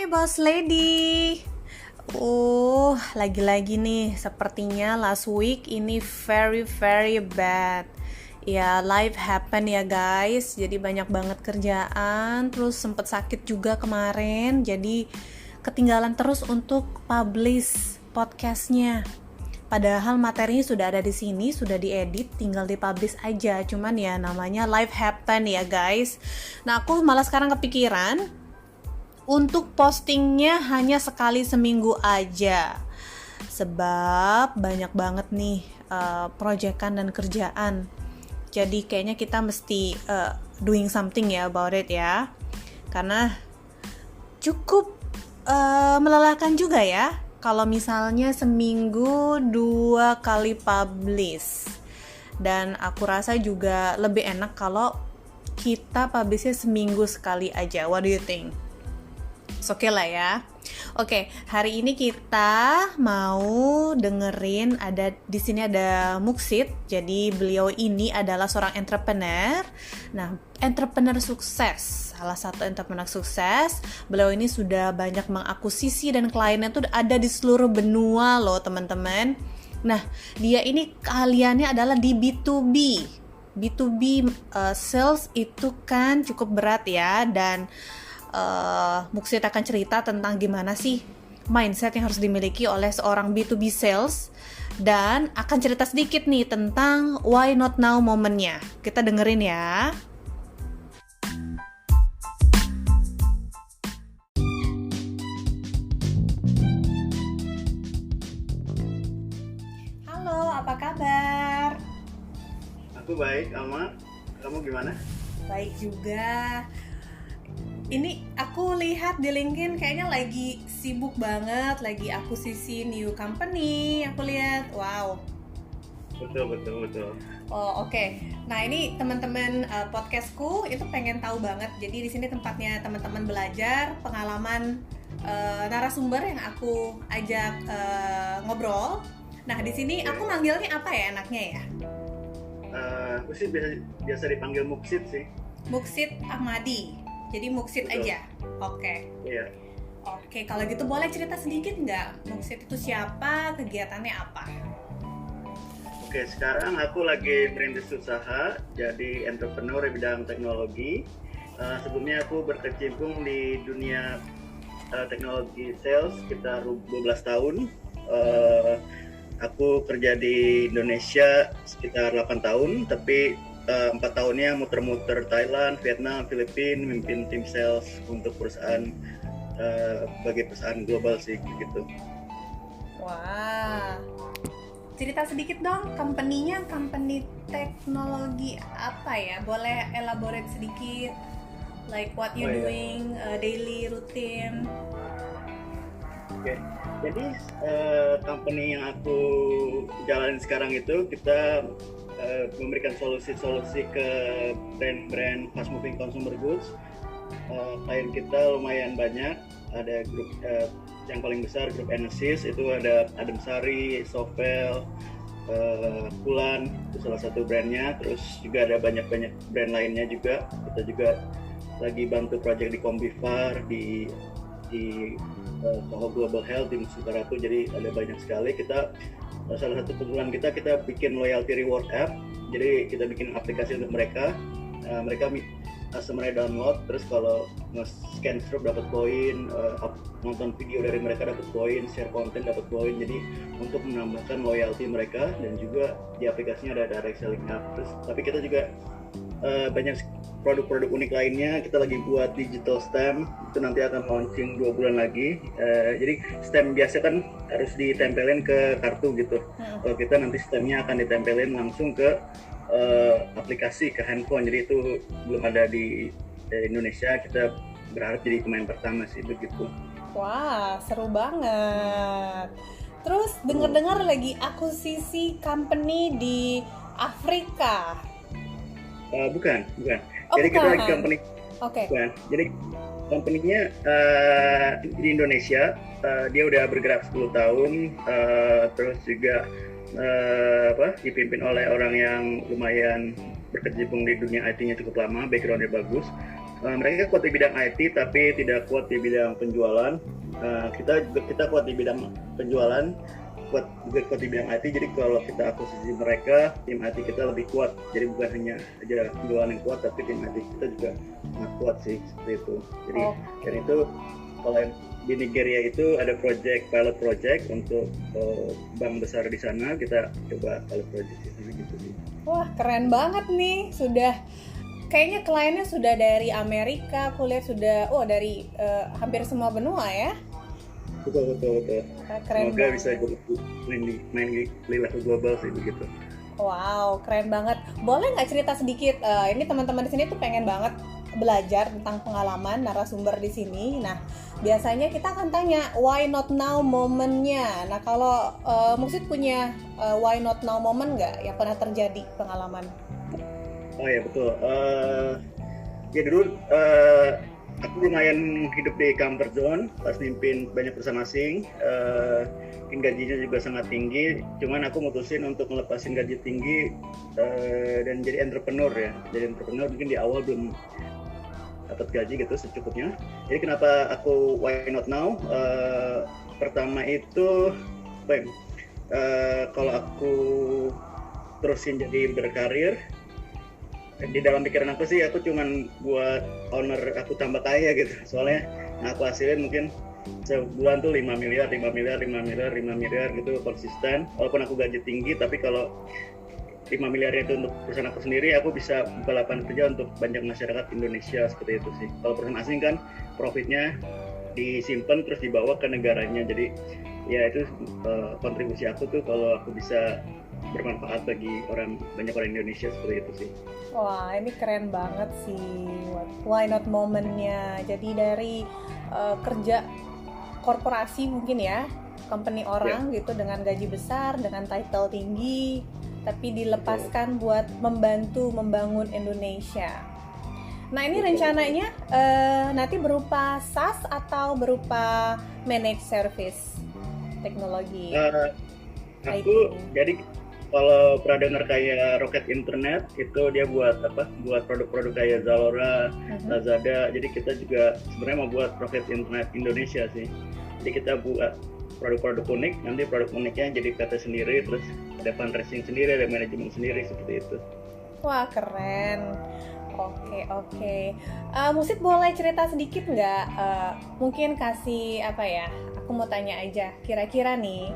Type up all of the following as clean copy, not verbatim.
Hai Boss Lady. Lagi-lagi nih, sepertinya last week ini very bad. Ya, life happen ya guys. Jadi banyak banget kerjaan, terus sempet sakit juga kemarin. Jadi ketinggalan terus untuk publish podcastnya. Padahal materinya sudah ada di sini, sudah diedit, tinggal dipublish aja. Cuman ya namanya life happen ya guys. Nah, aku malah sekarang kepikiran untuk postingnya hanya sekali seminggu aja, sebab banyak banget nih proyekan dan kerjaan. Jadi kayaknya kita mesti doing something ya about it ya, karena cukup melelahkan juga ya kalau misalnya seminggu 2 kali publish. Dan aku rasa juga lebih enak kalau kita publishnya seminggu sekali aja. What do you think? Oke lah ya. Oke, hari ini kita mau dengerin di sini ada Muksid. Jadi beliau ini adalah seorang entrepreneur. Nah, entrepreneur sukses. Salah satu entrepreneur sukses. Beliau ini sudah banyak mengakuisisi dan kliennya tuh ada di seluruh benua loh, teman-teman. Nah, dia ini keahliannya adalah di B2B. B2B sales itu kan cukup berat ya, dan Muksid akan cerita tentang gimana sih mindset yang harus dimiliki oleh seorang B2B sales, dan akan cerita sedikit nih tentang why not now momennya. Kita dengerin ya. Halo, apa kabar? Aku baik, Alma. Kamu gimana? Baik juga. Ini aku lihat di LinkedIn kayaknya lagi sibuk banget, lagi akuisisi new company. Aku lihat, wow. Betul. Oh, oke. Nah, ini teman-teman podcastku itu pengen tahu banget. Jadi di sini tempatnya teman-teman belajar pengalaman narasumber yang aku ajak ngobrol. Nah, di sini aku manggilnya apa ya enaknya ya? Aku sih biasa dipanggil Muksid sih. Muksid Ahmadi. Jadi Muksid aja. Oke. Iya. Oke, kalau gitu boleh cerita sedikit nggak? Muksid itu siapa? Kegiatannya apa? Oke, sekarang aku lagi merintis usaha jadi entrepreneur di bidang teknologi. Sebelumnya aku berkecimpung di dunia teknologi sales sekitar 12 tahun. Aku kerja di Indonesia sekitar 8 tahun, tapi 4 tahunnya muter-muter Thailand, Vietnam, Filipina, memimpin tim sales untuk perusahaan bagi perusahaan global sih gitu. Wah, cerita sedikit dong, company teknologi apa ya? Boleh elaborate sedikit, like what you doing, daily routine. Oke. Jadi company yang aku jalanin sekarang itu kita memberikan solusi-solusi ke brand-brand fast moving consumer goods. Klien kita lumayan banyak, ada grup yang paling besar grup Enesis, itu ada Adem Sari, Sovel, Kulan, itu salah satu brandnya. Terus juga ada banyak brand lainnya juga. Kita juga lagi bantu project di Kombifar, di Toho Global Health, di Musi Ratu. Jadi ada banyak sekali. Salah satu keunggulan kita bikin loyalty reward app. Jadi kita bikin aplikasi untuk mereka. Mereka customer download, terus kalau nge-scan strip dapat poin, nonton video dari mereka dapat poin, share konten dapat poin. Jadi untuk menambahkan loyalty mereka, dan juga di aplikasinya ada direct selling app. Terus tapi kita juga banyak produk-produk unik lainnya. Kita lagi buat digital stamp, itu nanti akan launching 2 bulan lagi. Jadi stamp biasa kan harus ditempelin ke kartu gitu. Kalau kita nanti stampnya akan ditempelin langsung ke aplikasi, ke handphone. Jadi itu belum ada di Indonesia. Kita berharap jadi pemain pertama sih begitu. Wah, seru banget. Terus dengar-dengar lagi akuisisi company di Afrika. Bukan. Oh, Jadi bukan. kita lagi company. Oke. Bukan. Jadi company-nya di Indonesia. Dia udah bergerak 10 tahun. Terus juga dipimpin oleh orang yang lumayan berkecimpung di dunia IT-nya cukup lama, background-nya bagus. Mereka kuat di bidang IT tapi tidak kuat di bidang penjualan. Kita kuat di bidang penjualan, kuat di bidang IT. Jadi kalau kita akuisisi mereka, tim IT kita lebih kuat. Jadi bukan hanya aja penjualan yang kuat, tapi tim IT kita juga sangat kuat sih, seperti itu. Jadi dan itu kalau di Nigeria itu ada pilot project untuk bank besar di sana, kita coba pilot project di sana gitu sih. Wah, keren banget nih. Sudah kayaknya kliennya sudah dari Amerika, aku lihat sudah dari hampir semua benua ya. Betul. Keren Semoga banget. bisa main di level global sih begitu. Wow, keren banget. Boleh nggak cerita sedikit? Ini teman-teman di sini tuh pengen banget belajar tentang pengalaman narasumber di sini. Nah, biasanya kita akan tanya why not now momennya. Nah, kalau Muksid punya why not now moment nggak yang pernah terjadi pengalaman? Oh ya betul. Ya dulu aku lumayan hidup di comfort zone pas mimpin banyak perusahaan asing. Gajinya juga sangat tinggi. Cuman aku mutusin untuk ngelepasin gaji tinggi dan jadi entrepreneur ya. Jadi entrepreneur mungkin di awal belum dapat gaji gitu secukupnya. Jadi kenapa aku why not now? Pertama itu kalau aku terusin jadi berkarir, di dalam pikiran aku sih aku cuman buat owner aku tambah kaya gitu. Soalnya aku hasilin mungkin sebulan tuh 5 miliar gitu konsisten. Walaupun aku gaji tinggi, tapi kalau 5 miliarnya itu untuk perusahaan aku sendiri, aku bisa buka lapangan kerja untuk banyak masyarakat Indonesia, seperti itu sih. Kalau perusahaan asing kan profitnya disimpan terus dibawa ke negaranya. Jadi ya itu kontribusi aku tuh kalau aku bisa bermanfaat bagi banyak orang Indonesia, seperti itu sih. Wah, ini keren banget sih. Why not momennya. Jadi dari kerja korporasi mungkin ya, company orang gitu dengan gaji besar, dengan title tinggi, tapi dilepaskan buat membantu membangun Indonesia. Nah, ini rencananya nanti berupa SaaS atau berupa managed service teknologi? Aku jadi kalau pernah dengar kayak Rocket Internet itu dia buat buat produk-produk kayak Zalora, Lazada. Jadi kita juga sebenarnya mau buat Rocket Internet Indonesia sih. Jadi kita buat produk-produk unik, nanti produk uniknya jadi PT sendiri, terus ada fundraising sendiri, ada manajemen sendiri, seperti itu. Wah, keren. Oke. Muksid boleh cerita sedikit nggak? Mungkin kasih aku mau tanya aja, kira-kira nih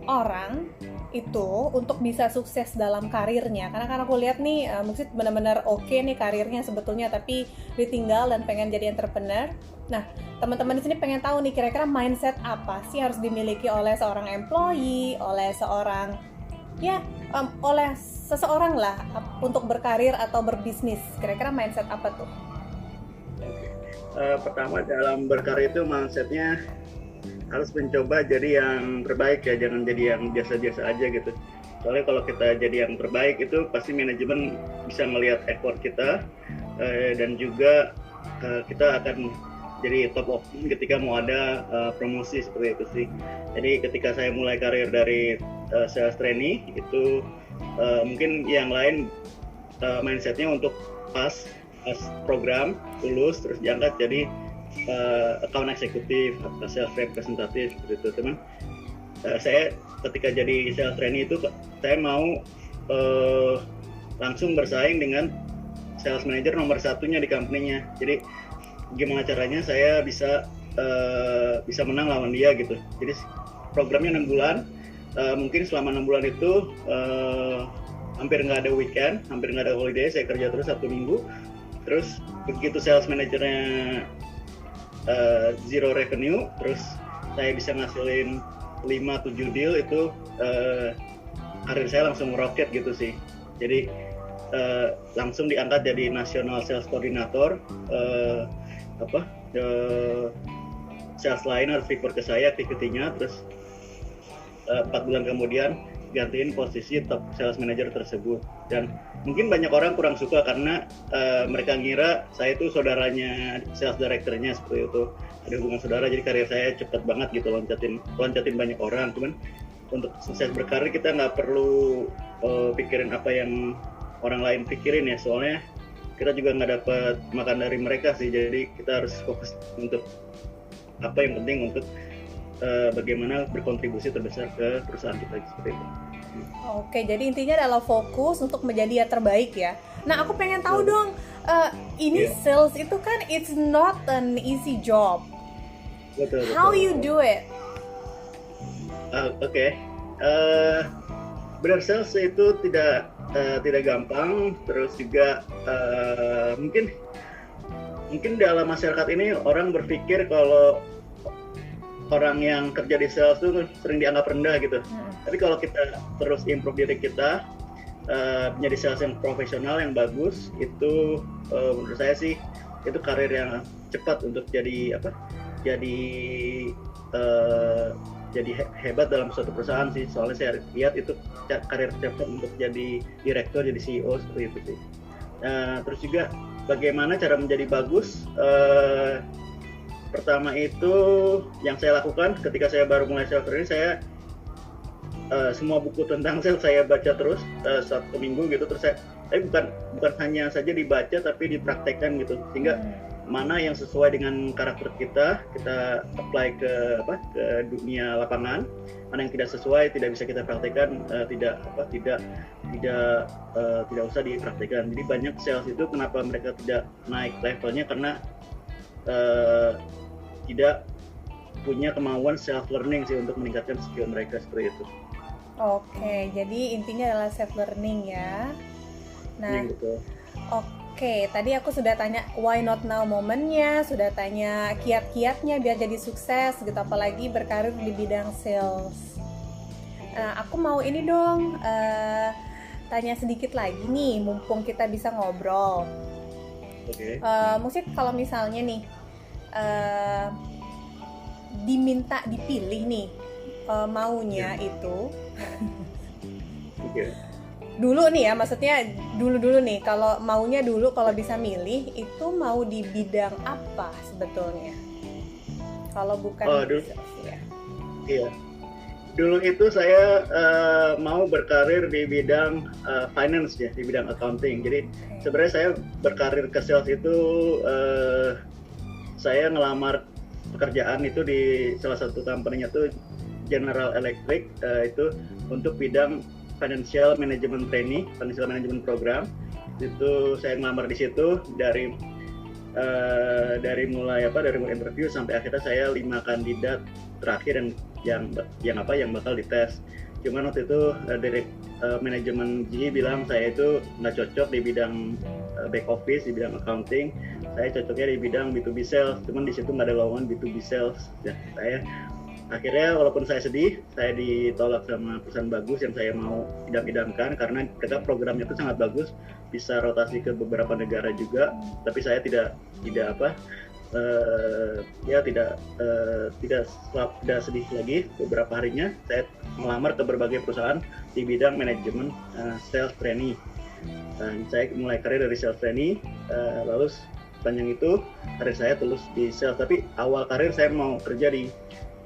orang itu untuk bisa sukses dalam karirnya, karena aku lihat nih Muksid benar-benar oke nih karirnya sebetulnya, tapi ditinggal dan pengen jadi entrepreneur. Nah, teman-teman di sini pengen tahu nih kira-kira mindset apa sih harus dimiliki oleh seorang employee, oleh seseorang lah untuk berkarir atau berbisnis. Kira-kira mindset apa tuh? Pertama dalam berkarir itu mindsetnya harus mencoba jadi yang terbaik ya, jangan jadi yang biasa-biasa aja gitu. Soalnya kalau kita jadi yang terbaik itu pasti manajemen bisa melihat effort kita dan juga kita akan jadi top of mind ketika mau ada promosi, seperti itu sih. Jadi ketika saya mulai karir dari sales trainee itu mungkin yang lain mindsetnya untuk pas program lulus terus diangkat jadi account eksekutif atau sales representatif, seperti itu teman. Saya ketika jadi sales trainee itu saya mau langsung bersaing dengan sales manager nomor satunya di company-nya. Jadi gimana caranya saya bisa menang lawan dia gitu. Jadi programnya 6 bulan, mungkin selama 6 bulan itu hampir nggak ada weekend, hampir nggak ada holiday, saya kerja terus Sabtu Minggu. Terus begitu sales manajernya zero revenue, terus saya bisa ngasilin 5-7 deal, itu karir saya langsung meroket gitu sih. Jadi langsung diangkat jadi national sales coordinator. Sales lain harus report ke saya activity-nya, terus 4 bulan kemudian gantiin posisi top sales manager tersebut. Dan mungkin banyak orang kurang suka karena mereka ngira saya itu saudaranya sales director-nya, seperti itu, ada hubungan saudara. Jadi karir saya cepat banget gitu, loncatin banyak orang. Cuman untuk sukses berkarir kita nggak perlu pikirin apa yang orang lain pikirin ya, soalnya kita juga nggak dapat makan dari mereka sih. Jadi kita harus fokus untuk apa yang penting untuk bagaimana berkontribusi terbesar ke perusahaan kita seperti itu. Oke, jadi intinya adalah fokus untuk menjadi yang terbaik ya. Nah, aku pengen tahu dong, ini sales itu kan it's not an easy job. Betul. How you do it? Oke. Benar, sales itu tidak gampang. Terus juga mungkin dalam masyarakat ini orang berpikir kalau orang yang kerja di sales itu sering dianggap rendah gitu. Tapi kalau kita terus improve diri kita, menjadi sales yang profesional yang bagus, itu menurut saya sih itu karir yang cepat untuk jadi hebat dalam suatu perusahaan sih. Soalnya saya lihat itu karir cepat untuk jadi direktur, jadi CEO seperti itu sih. Terus juga bagaimana cara menjadi bagus? Pertama itu yang saya lakukan ketika saya baru mulai sales ini, saya semua buku tentang sales saya baca terus satu minggu gitu. Terus saya bukan hanya saja dibaca tapi dipraktekkan gitu, sehingga mana yang sesuai dengan karakter kita apply ke dunia lapangan, mana yang tidak sesuai tidak bisa kita praktekkan, tidak usah dipraktekkan. Jadi banyak sales itu kenapa mereka tidak naik levelnya karena tidak punya kemauan self learning sih untuk meningkatkan skill mereka seperti itu. Oke, jadi intinya adalah self learning ya. Nah, oke, tadi aku sudah tanya why not now momennya, sudah tanya kiat-kiatnya biar jadi sukses gitu, apalagi berkarir di bidang sales. Aku mau ini dong, tanya sedikit lagi nih, mumpung kita bisa ngobrol. Oke. Mungkin kalau misalnya nih diminta dipilih nih maunya itu dulu nih ya, maksudnya dulu nih, kalau maunya dulu kalau bisa milih itu mau di bidang apa sebetulnya kalau bukan dulu, ya? Iya, dulu itu saya mau berkarir di bidang finance ya, di bidang accounting. Jadi sebenarnya saya berkarir ke sales itu saya ngelamar pekerjaan itu di salah satu company-nya tuh General Electric, itu untuk bidang financial management trainee, financial management program. Itu saya ngelamar di situ dari mulai interview sampai akhirnya saya 5 kandidat terakhir yang bakal dites. Cuman waktu itu dari manajemen GE bilang saya itu nggak cocok di bidang back office, di bidang accounting. Saya cocoknya di bidang B2B sales, cuman di situ nggak ada lowongan B2B sales. Ya, saya akhirnya walaupun saya sedih, saya ditolak sama perusahaan bagus yang saya mau idam-idamkan karena mereka programnya itu sangat bagus, bisa rotasi ke beberapa negara juga. Tapi saya tidak sedih lagi. Beberapa harinya saya melamar ke berbagai perusahaan di bidang manajemen sales trainee. Saya mulai karir dari sales trainee, lalu sepanjang itu karir saya terus di sales. Tapi awal karir saya mau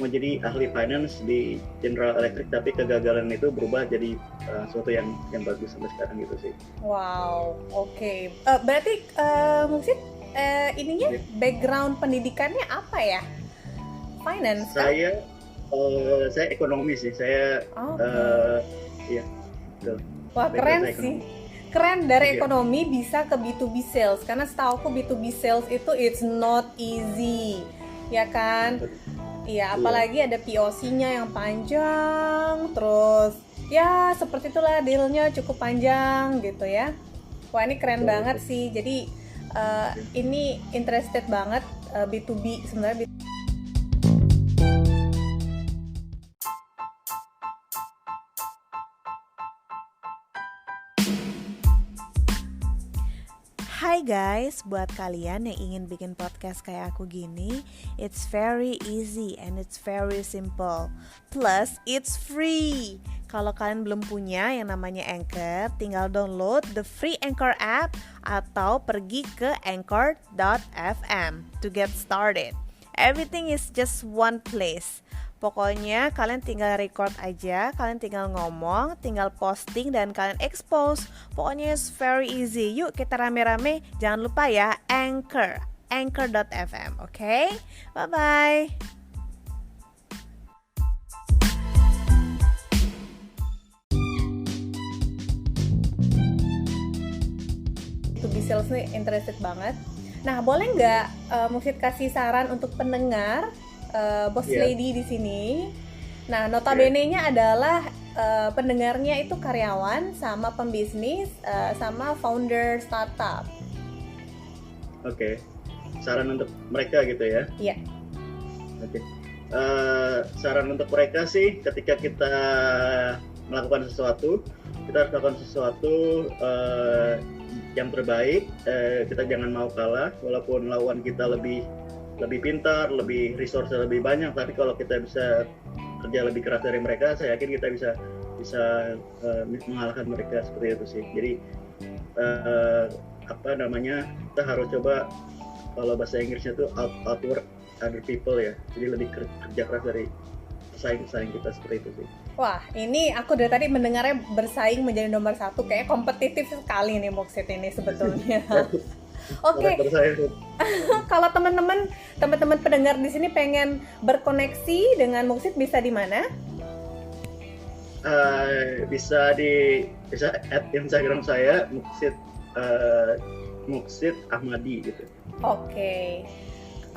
jadi ahli finance di General Electric, tapi kegagalan itu berubah jadi sesuatu yang bagus sampai sekarang gitu sih. Wow, oke. Berarti mungkin ininya background pendidikannya apa ya? Finance kan? Saya ekonomi sih. Saya iya. Betul. Wah, keren sih. Keren, dari ekonomi bisa ke B2B sales. Karena setauku B2B sales itu it's not easy. Ya kan? Iya, apalagi ada POC-nya yang panjang, terus ya seperti itulah, deal-nya cukup panjang gitu ya. Wah, ini keren banget sih. Jadi ini interested banget B2B sebenarnya. Hai guys, buat kalian yang ingin bikin podcast kayak aku gini, it's very easy and it's very simple. Plus, it's free. Kalau kalian belum punya yang namanya Anchor, tinggal download the free Anchor app atau pergi ke anchor.fm to get started. Everything is just one place. Pokoknya kalian tinggal record aja, kalian tinggal ngomong, tinggal posting, dan kalian expose. Pokoknya it's very easy. Yuk kita rame-rame. Jangan lupa ya, Anchor.fm. Oke? Bye-bye. To be sales nih interested banget. Nah, boleh nggak Muksid kasih saran untuk pendengar Boss Lady di sini? Nah, notabene-nya adalah pendengarnya itu karyawan sama pembisnis sama founder startup. Oke. Saran untuk mereka gitu ya? Iya. Oke. Saran untuk mereka sih, ketika kita melakukan sesuatu, kita harus melakukan sesuatu yang terbaik. Kita jangan mau kalah, walaupun lawan kita lebih pintar, lebih resource lebih banyak, tapi kalau kita bisa kerja lebih keras dari mereka, saya yakin kita bisa mengalahkan mereka seperti itu sih. Jadi kita harus coba, kalau bahasa Inggrisnya tuh outwork other people ya. Jadi lebih kerja keras dari pesaing kita, seperti itu sih. Wah, ini aku dari tadi mendengarnya bersaing menjadi nomor 1, kayak kompetitif sekali nih Muksid ini sebetulnya. Oke. Kalau teman-teman pendengar di sini pengen berkoneksi dengan Muksid, bisa di mana? Bisa add Instagram saya Muksid Ahmadi gitu. Oke.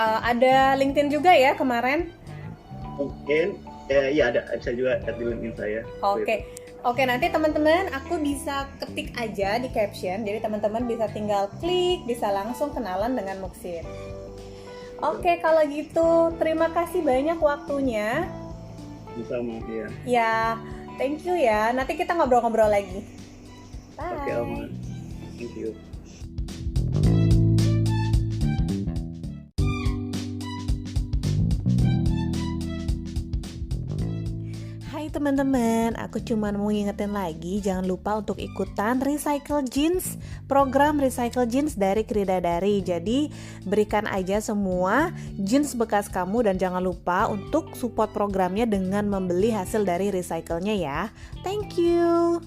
Ada LinkedIn juga ya kemarin? Mungkin iya ada, bisa juga add di LinkedIn saya. Oke, nanti teman-teman aku bisa ketik aja di caption. Jadi teman-teman bisa tinggal klik, bisa langsung kenalan dengan Muksid. Oke, kalau gitu terima kasih banyak waktunya. Sama ya. Ya, thank you ya. Nanti kita ngobrol-ngobrol lagi. Bye. Oke, Alma. Thank you. Hai teman-teman, aku cuma mau ngingetin lagi, jangan lupa untuk ikutan Recycle Jeans, program Recycle Jeans dari Kridadari. Jadi berikan aja semua jeans bekas kamu, dan jangan lupa untuk support programnya dengan membeli hasil dari recycle-nya ya. Thank you.